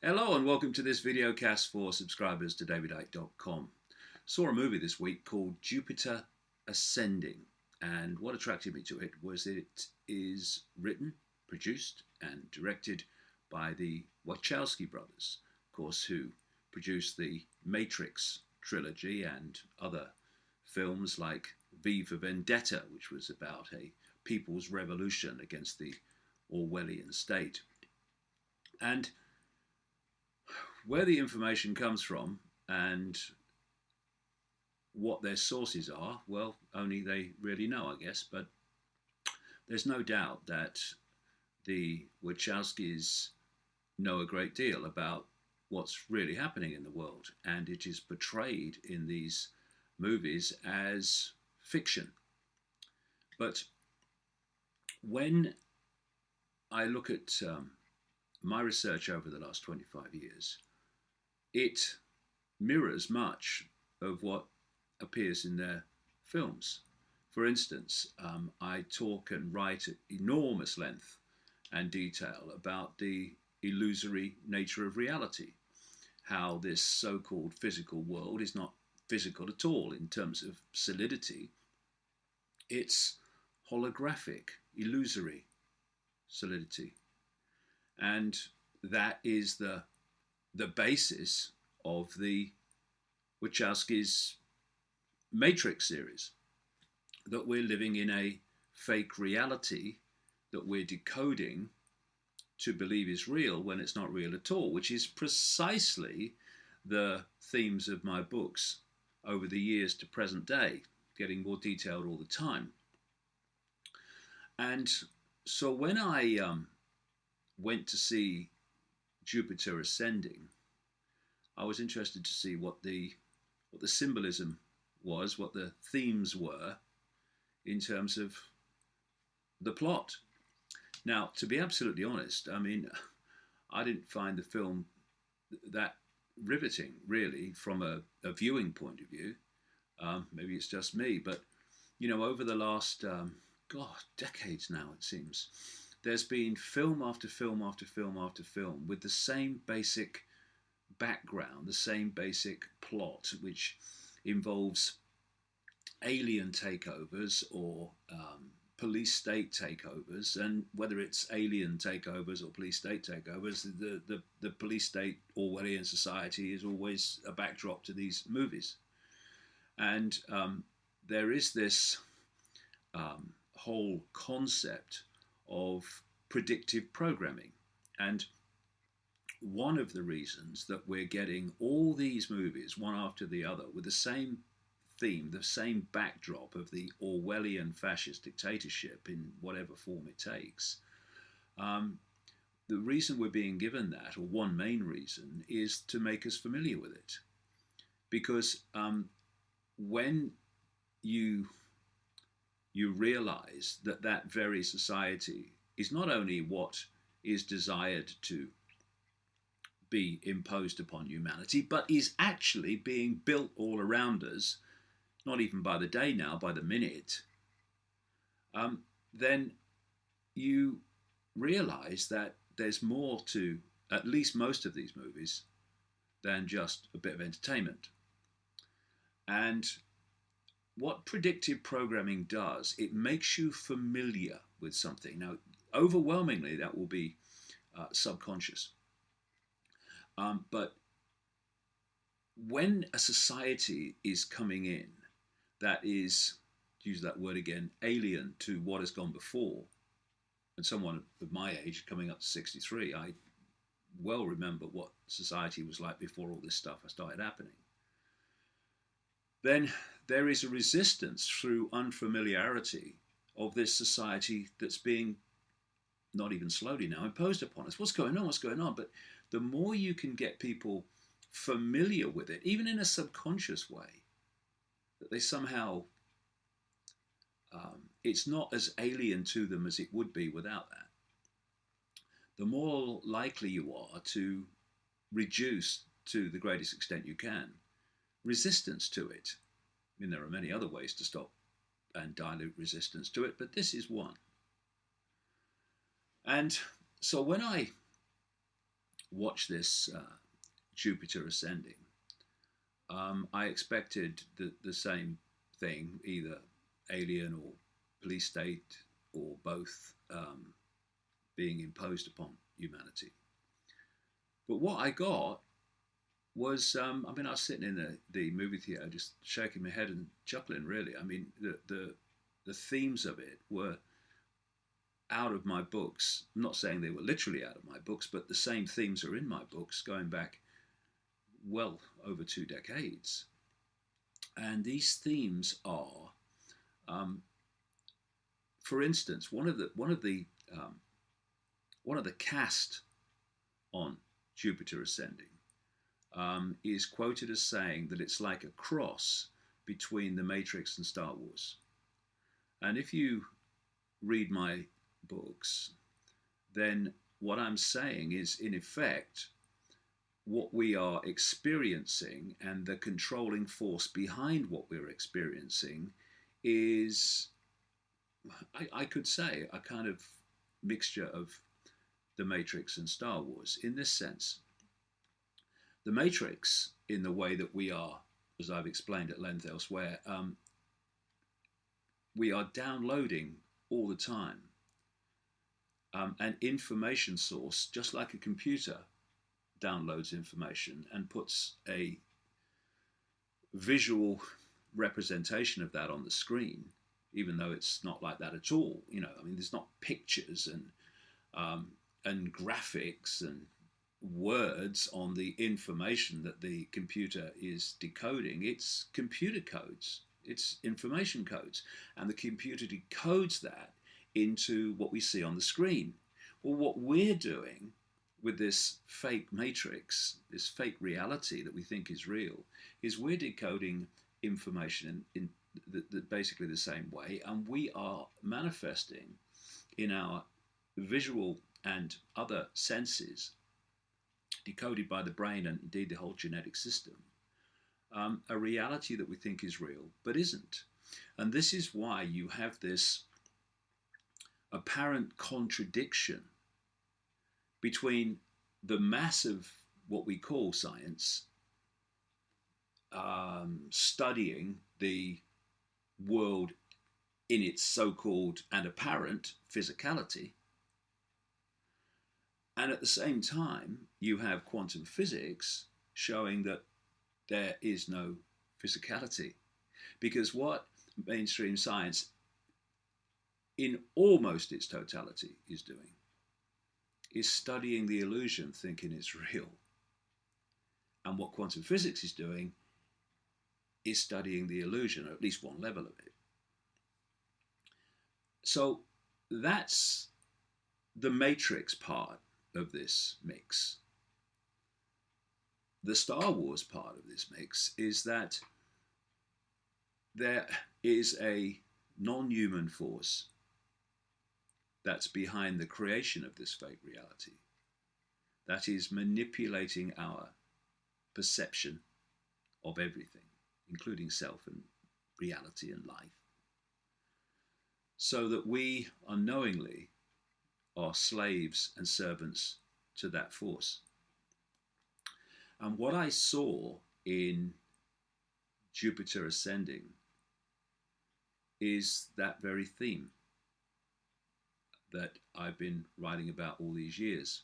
Hello and welcome to this videocast for subscribers to davidike.com. Saw a movie this week called Jupiter Ascending, and what attracted me to it was it is written, produced and directed by the Wachowski brothers, of course, who produced the Matrix trilogy and other films like V for Vendetta, which was about a people's revolution against the Orwellian state. And where the information comes from and what their sources are, well, only they really know, I guess. But there's no doubt that the Wachowskis know a great deal about what's really happening in the world, and it is portrayed in these movies as fiction. But when I look at my research over the last 25 years, it mirrors much of what appears in their films. For instance, I talk and write at enormous length and detail about the illusory nature of reality, how this so-called physical world is not physical at all in terms of solidity. It's holographic, illusory solidity. And that is the basis of the Wachowskis' Matrix series, that we're living in a fake reality that we're decoding to believe is real when it's not real at all, which is precisely the themes of my books over the years to present day, getting more detailed all the time. And so when I went to see Jupiter Ascending, I was interested to see what the symbolism was, what the themes were in terms of the plot. Now, to be absolutely honest, I mean, I didn't find the film that riveting, really, from a viewing point of view. Maybe it's just me, but, you know, over the last, decades now, it seems, there's been film after film after film after film with the same basic background, the same basic plot, which involves alien takeovers or police state takeovers. And whether it's alien takeovers or police state takeovers, the police state Orwellian society is always a backdrop to these movies. And there is this whole concept of predictive programming. And one of the reasons that we're getting all these movies, one after the other, with the same theme, the same backdrop of the Orwellian fascist dictatorship in whatever form it takes, the reason we're being given that, or one main reason, is to make us familiar with it. Because when you realize that that very society is not only what is desired to be imposed upon humanity, but is actually being built all around us, not even by the day now, by the minute, then you realize that there's more to at least most of these movies than just a bit of entertainment. And what predictive programming does, it makes you familiar with something. Now, overwhelmingly, that will be subconscious. But when a society is coming in that is, to use that word again, alien to what has gone before, and someone of my age, coming up to 63, I well remember what society was like before all this stuff started happening, then there is a resistance through unfamiliarity of this society that's being, not even slowly now, imposed upon us. What's going on? What's going on? But the more you can get people familiar with it, even in a subconscious way, that they somehow, it's not as alien to them as it would be without that, the more likely you are to reduce, to the greatest extent you can, resistance to it. I mean, there are many other ways to stop and dilute resistance to it, but this is one. And so when I watched this Jupiter ascending, I expected the same thing, either alien or police state or both, being imposed upon humanity. But what I got was, I mean, I was sitting in the movie theater just shaking my head and chuckling, really. I mean, the themes of it were out of my books. I'm not saying they were literally out of my books, but the same themes are in my books going back well over 2 decades. And these themes are, for instance, one of the cast on Jupiter ascending is quoted as saying that it's like a cross between The Matrix and Star Wars. And if you read my books, then what I'm saying is, in effect, what we are experiencing and the controlling force behind what we're experiencing is, I could say, a kind of mixture of The Matrix and Star Wars in this sense. The Matrix, in the way that we are, as I've explained at length elsewhere, we are downloading all the time an information source, just like a computer downloads information and puts a visual representation of that on the screen, even though it's not like that at all. You know, I mean, there's not pictures and graphics and words on the information that the computer is decoding. It's computer codes, it's information codes, and the computer decodes that into what we see on the screen. Well, what we're doing with this fake matrix, this fake reality that we think is real, is we're decoding information in basically the same way, and we are manifesting in our visual and other senses, decoded by the brain and indeed the whole genetic system, a reality that we think is real but isn't. And this is why you have this apparent contradiction between the massive, what we call science, studying the world in its so-called and apparent physicality, and at the same time you have quantum physics showing that there is no physicality. Because what mainstream science in almost its totality is doing is studying the illusion, thinking it's real. And what quantum physics is doing is studying the illusion, or at least one level of it. So that's the matrix part of this mix. The Star Wars part of this mix is that there is a non-human force that's behind the creation of this fake reality, that is manipulating our perception of everything, including self and reality and life, so that we unknowingly are slaves and servants to that force. And what I saw in Jupiter ascending is that very theme that I've been writing about all these years.